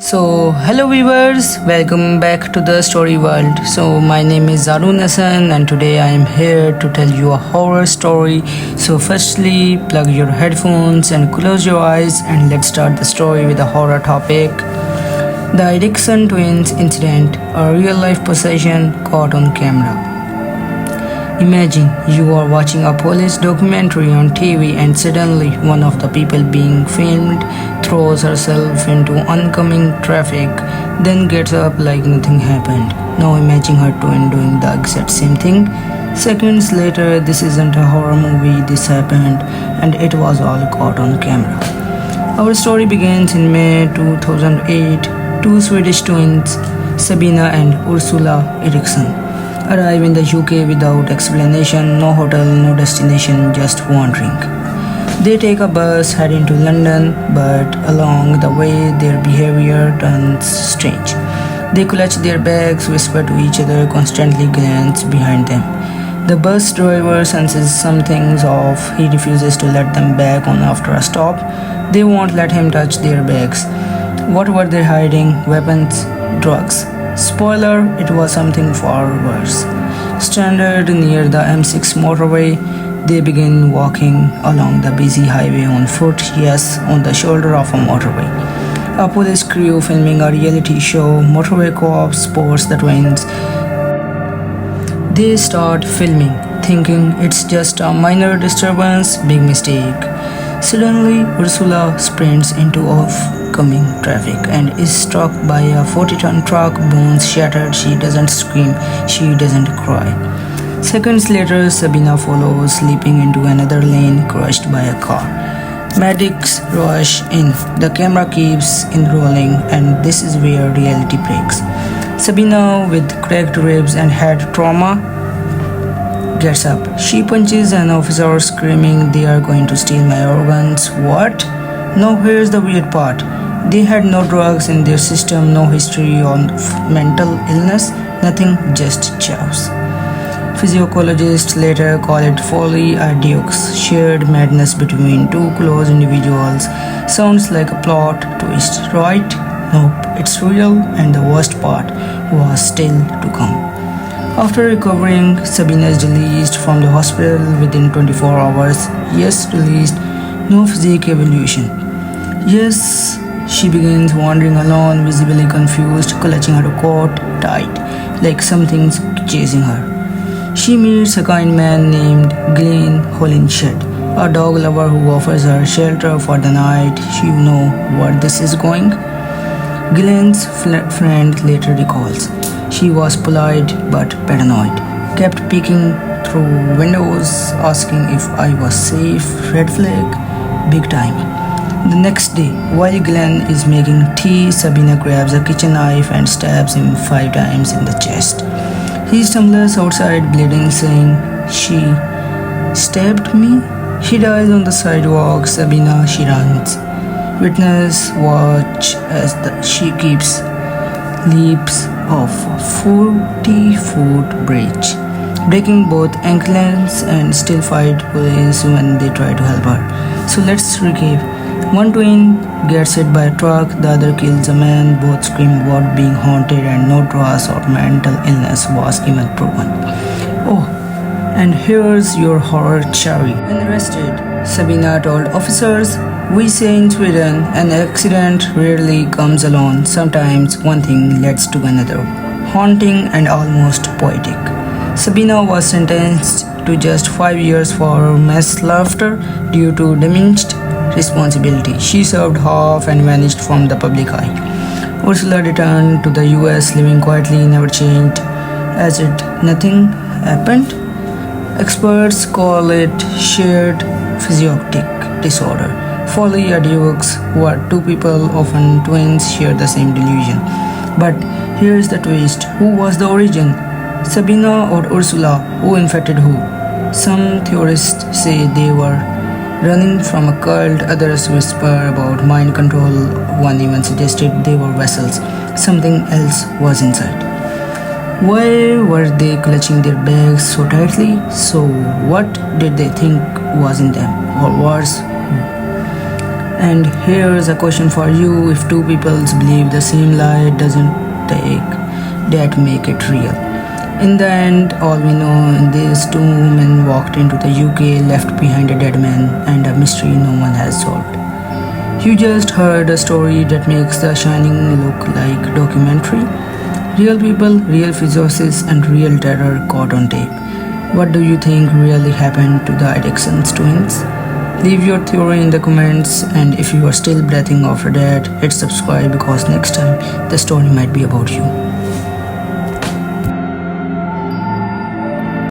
Hello viewers, welcome back to the story world. My name is Arun Hassan and today I am here to tell you a horror story. Firstly, plug your headphones and close your eyes and let's start the story with a horror topic. The Eriksson twins incident, a real life possession caught on camera. Imagine you are watching a police documentary on TV and suddenly one of the people being filmed throws herself into oncoming traffic, then gets up like nothing happened. Now imagine her twin doing the exact same thing. Seconds later, this isn't a horror movie, this happened and it was all caught on camera. Our story begins in May 2008. Two Swedish twins, Sabina and Ursula Eriksson, arrive in the UK without explanation, no hotel, no destination, just wandering. They take a bus heading to London, but along the way their behavior turns strange. They clutch their bags, whisper to each other, constantly glance behind them. The bus driver senses something's off. He refuses to let them back on after a stop. They won't let him touch their bags. What were they hiding? Weapons? Drugs? Spoiler, it was something far worse. Stranded near the M6 motorway, they begin walking along the busy highway on foot, yes, on the shoulder of a motorway. A police crew filming a reality show, motorway cops spots the twins. They start filming, thinking it's just a minor disturbance, big mistake. Suddenly, Ursula sprints into oncoming traffic and is struck by a 40-ton truck, bones shattered. She doesn't scream, she doesn't cry. Seconds later, Sabina follows, slipping into another lane, crushed by a car. Medics rush in. The camera keeps enrolling, and this is where reality breaks. Sabina, with cracked ribs and head trauma, gets up. She punches an officer, screaming, "They are going to steal my organs." What? Now here's the weird part. They had no drugs in their system, no history of mental illness, nothing, just chaos. Physiologists later call it folly or dukes, shared madness between two close individuals. Sounds like a plot twist, right? Nope, it's real, and the worst part was still to come. After recovering, Sabina is released from the hospital within 24 hours. Yes, released, no physique evolution. Yes, she begins wandering alone, visibly confused, clutching her coat tight, like something's chasing her. She meets a kind man named Glenn Holinshed, a dog lover who offers her shelter for the night. You know where this is going? Glenn's friend later recalls. She was polite but paranoid, kept peeking through windows, asking if I was safe. Red flag, big time. The next day, while Glenn is making tea, Sabina grabs a kitchen knife and stabs him 5 times in the chest. He stumbles outside bleeding, saying, "She stabbed me." He dies on the sidewalk. Sabina, she runs. Witness watch as she keeps leaps off a 40-foot bridge, breaking both ankles, and still fight police when they try to help her. So let's recap. One twin gets hit by a truck, the other kills a man. Both scream about being haunted and no drugs or mental illness was even proven. Oh, and here's your horror cherry. When arrested, Sabina told officers, "We say in Sweden, an accident rarely comes alone. Sometimes one thing leads to another." Haunting and almost poetic. Sabina was sentenced to just 5 years for manslaughter due to diminished responsibility. She served half and vanished from the public eye. Ursula returned to the US, living quietly, never changed, as if nothing happened. Experts call it shared physiotic disorder. Folly or dukes, where two people, often twins, share the same delusion. But here's the twist. Who was the origin? Sabina or Ursula? Who infected who? Some theorists say they were running from a cult, others whisper about mind control, one even suggested they were vessels. Something else was inside. Why were they clutching their bags so tightly? So what did they think was in them? Or worse, And here's a question for you: if two peoples believe the same lie, doesn't take that make it real? In the end, all we know in this, two women walked into the UK, left behind a dead man, and a mystery no one has solved. You just heard a story that makes The Shining look like documentary. Real people, real physicists, and real terror caught on tape. What do you think really happened to the Eriksson twins? Leave your theory in the comments, and if you are still breathing after that, hit subscribe because next time the story might be about you.